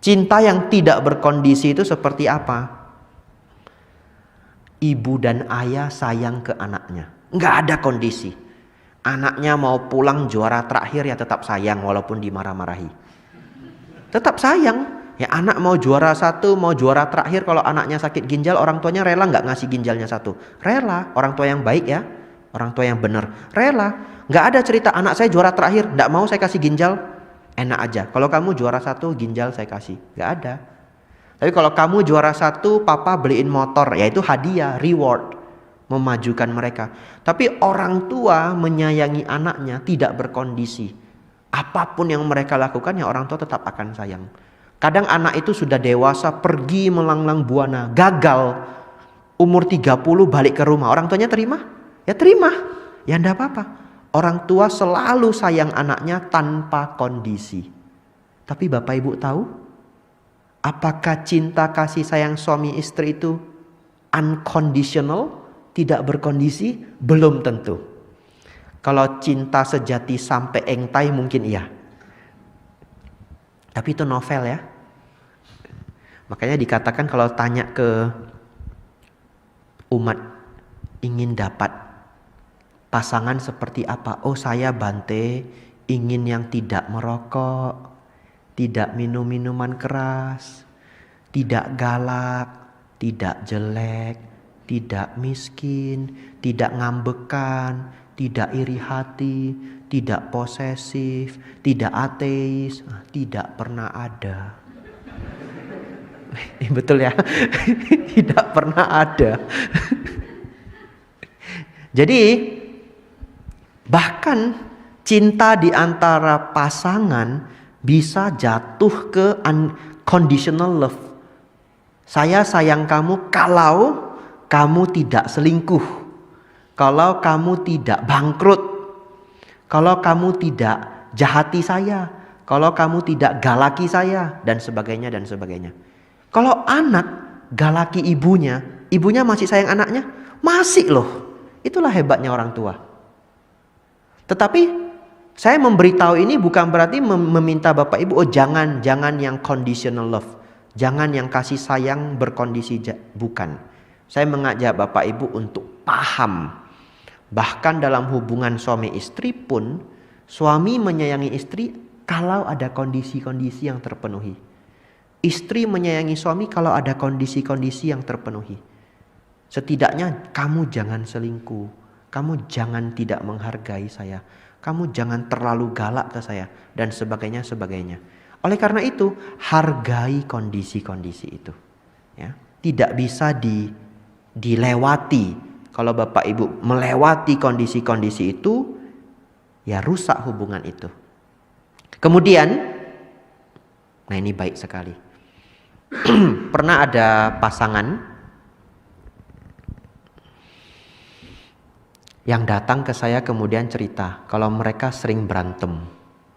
Cinta yang tidak berkondisi itu seperti apa? Ibu dan ayah sayang ke anaknya, nggak ada kondisi. Anaknya mau pulang juara terakhir ya tetap sayang walaupun dimarah-marahi. Tetap sayang. Ya anak mau juara 1, mau juara terakhir, kalau anaknya sakit ginjal orang tuanya rela nggak ngasih ginjalnya 1? Rela. Orang tua yang baik ya, orang tua yang benar, rela. Nggak ada cerita anak saya juara terakhir, nggak mau saya kasih ginjal. Enak aja. Kalau kamu juara 1 ginjal saya kasih, nggak ada. Tapi kalau kamu juara 1 papa beliin motor, yaitu hadiah, reward, memajukan mereka. Tapi orang tua menyayangi anaknya tidak berkondisi. Apapun yang mereka lakukan ya orang tua tetap akan sayang. Kadang anak itu sudah dewasa pergi melanglang buana, gagal, umur 30 balik ke rumah. Orang tuanya terima? Ya terima, ya enggak apa-apa. Orang tua selalu sayang anaknya tanpa kondisi. Tapi Bapak Ibu tahu? Apakah cinta kasih sayang suami istri itu unconditional, tidak berkondisi? Belum tentu. Kalau cinta sejati sampai engtai mungkin iya. Tapi itu novel ya. Makanya dikatakan kalau tanya ke umat ingin dapat pasangan seperti apa? Oh saya Bante ingin yang tidak merokok, tidak minum minuman keras, tidak galak, tidak jelek, tidak miskin, tidak ngambekan, tidak iri hati, tidak posesif, tidak ateis, tidak pernah ada. Betul ya? Tidak pernah ada. Jadi bahkan cinta di antara pasangan bisa jatuh ke unconditional love. Saya sayang kamu kalau kamu tidak selingkuh, kalau kamu tidak bangkrut, kalau kamu tidak jahati saya, kalau kamu tidak galaki saya, dan sebagainya dan sebagainya. Kalau anak galaki ibunya, ibunya masih sayang anaknya? Masih loh. Itulah hebatnya orang tua. Tetapi saya memberitahu ini bukan berarti meminta Bapak Ibu, oh jangan yang conditional love. Jangan yang kasih sayang berkondisi, bukan. Saya mengajak Bapak Ibu untuk paham. Bahkan dalam hubungan suami istri pun, suami menyayangi istri kalau ada kondisi-kondisi yang terpenuhi. Istri menyayangi suami kalau ada kondisi-kondisi yang terpenuhi. Setidaknya kamu jangan selingkuh, kamu jangan tidak menghargai saya, kamu jangan terlalu galak ke saya, dan sebagainya. Oleh karena itu, hargai kondisi-kondisi itu. Ya, tidak bisa dilewati. Kalau Bapak Ibu melewati kondisi-kondisi itu, ya rusak hubungan itu. Kemudian, nah ini baik sekali. Pernah ada pasangan yang datang ke saya kemudian cerita kalau mereka sering berantem.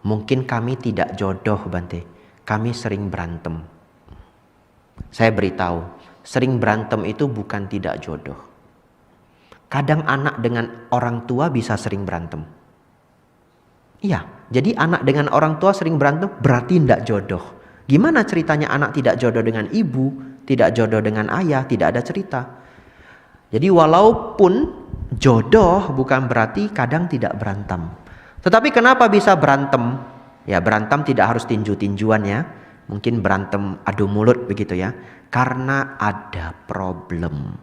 Mungkin kami tidak jodoh Bante, kami sering berantem. Saya beritahu, sering berantem itu bukan tidak jodoh. Kadang anak dengan orang tua bisa sering berantem. Iya, jadi anak dengan orang tua sering berantem berarti tidak jodoh. Gimana ceritanya anak tidak jodoh dengan ibu, tidak jodoh dengan ayah, tidak ada cerita. Jadi walaupun jodoh bukan berarti kadang tidak berantem. Tetapi kenapa bisa berantem? Ya berantem tidak harus tinju-tinjuan ya. Mungkin berantem adu mulut begitu ya. Karena ada problem.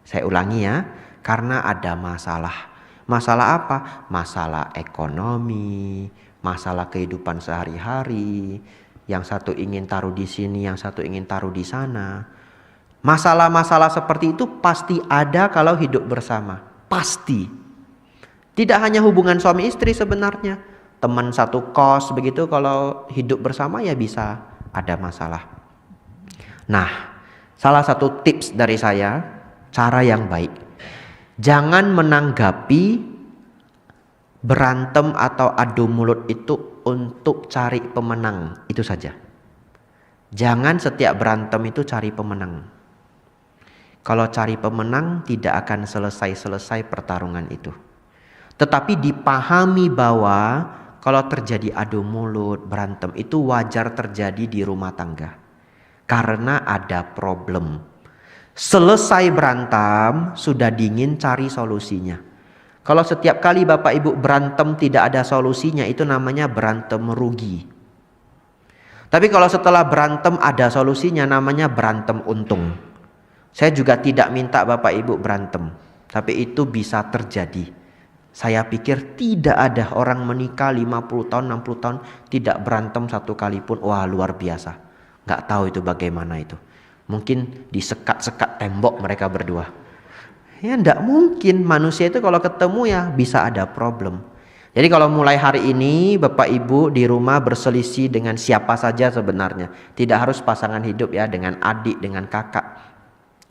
Saya ulangi ya. Karena ada masalah. Masalah apa? Masalah ekonomi, masalah kehidupan sehari-hari. Yang satu ingin taruh di sini, yang satu ingin taruh di sana. Masalah-masalah seperti itu pasti ada kalau hidup bersama. Pasti. Tidak hanya hubungan suami istri sebenarnya. Teman satu kos begitu kalau hidup bersama ya bisa ada masalah. Nah, salah satu tips dari saya, cara yang baik. Jangan menanggapi berantem atau adu mulut itu untuk cari pemenang. Itu saja. Jangan setiap berantem itu cari pemenang. Kalau cari pemenang tidak akan selesai-selesai pertarungan itu. Tetapi dipahami bahwa kalau terjadi adu mulut, berantem itu wajar terjadi di rumah tangga. Karena ada problem. Selesai berantem, sudah dingin cari solusinya. Kalau setiap kali Bapak Ibu berantem tidak ada solusinya, itu namanya berantem rugi. Tapi kalau setelah berantem ada solusinya, namanya berantem untung. Saya juga tidak minta Bapak Ibu berantem, tapi itu bisa terjadi. Saya pikir tidak ada orang menikah 50 tahun, 60 tahun tidak berantem satu kali pun. Wah, luar biasa. Gak tahu itu bagaimana itu. Mungkin disekat-sekat tembok mereka berdua. Ya enggak mungkin, manusia itu kalau ketemu ya bisa ada problem. Jadi kalau mulai hari ini Bapak Ibu di rumah berselisih dengan siapa saja sebenarnya. Tidak harus pasangan hidup ya, dengan adik, dengan kakak.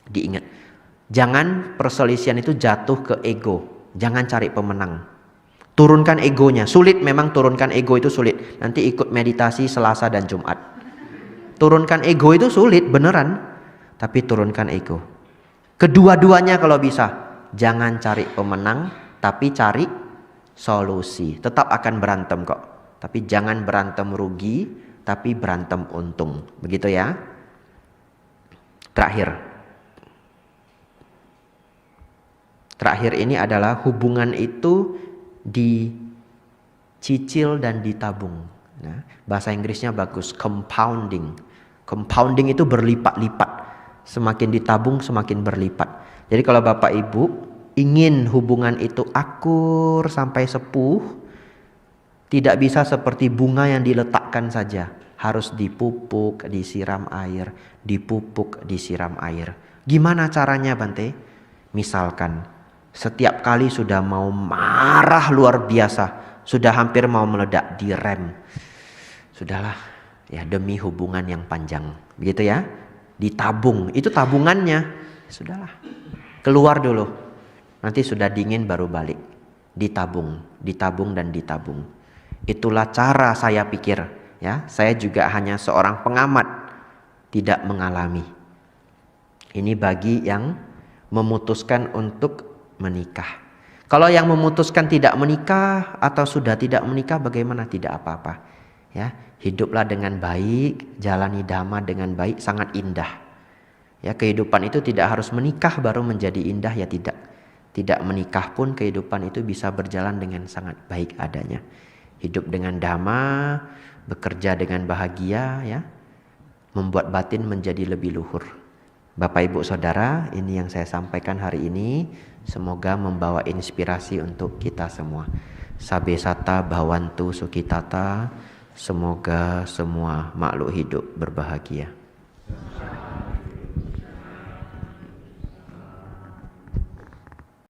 Diingat, jangan perselisihan itu jatuh ke ego. Jangan cari pemenang. Turunkan egonya. Sulit memang turunkan ego itu sulit. Nanti ikut meditasi Selasa dan Jumat. Turunkan ego itu sulit beneran. Tapi turunkan ego. Kedua-duanya kalau bisa. Jangan cari pemenang, tapi cari solusi. Tetap akan berantem kok. Tapi jangan berantem rugi, tapi berantem untung. Begitu ya. Terakhir ini adalah hubungan itu dicicil dan ditabung. Nah, bahasa Inggrisnya bagus, compounding. Compounding itu berlipat-lipat. Semakin ditabung semakin berlipat. Jadi kalau Bapak Ibu ingin hubungan itu akur sampai sepuh, tidak bisa seperti bunga yang diletakkan saja. Harus dipupuk, disiram air, dipupuk, disiram air. Gimana caranya Bante? Misalkan setiap kali sudah mau marah luar biasa, sudah hampir mau meledak, direm. Sudahlah, ya demi hubungan yang panjang. Begitu ya. Ditabung, itu tabungannya. Sudahlah. Keluar dulu. Nanti sudah dingin baru balik. Ditabung, ditabung dan ditabung. Itulah cara saya pikir, ya. Saya juga hanya seorang pengamat, tidak mengalami. Ini bagi yang memutuskan untuk menikah. Kalau yang memutuskan tidak menikah atau sudah tidak menikah, bagaimana? Tidak apa-apa. Ya, hiduplah dengan baik, jalani dhamma dengan baik, sangat indah. Ya, kehidupan itu tidak harus menikah baru menjadi indah, ya tidak. Tidak menikah pun kehidupan itu bisa berjalan dengan sangat baik adanya. Hidup dengan dhamma, bekerja dengan bahagia, ya, membuat batin menjadi lebih luhur. Bapak Ibu Saudara, ini yang saya sampaikan hari ini. Semoga membawa inspirasi untuk kita semua. Sabe sata bhavantu sukhitata. Semoga semua makhluk hidup berbahagia.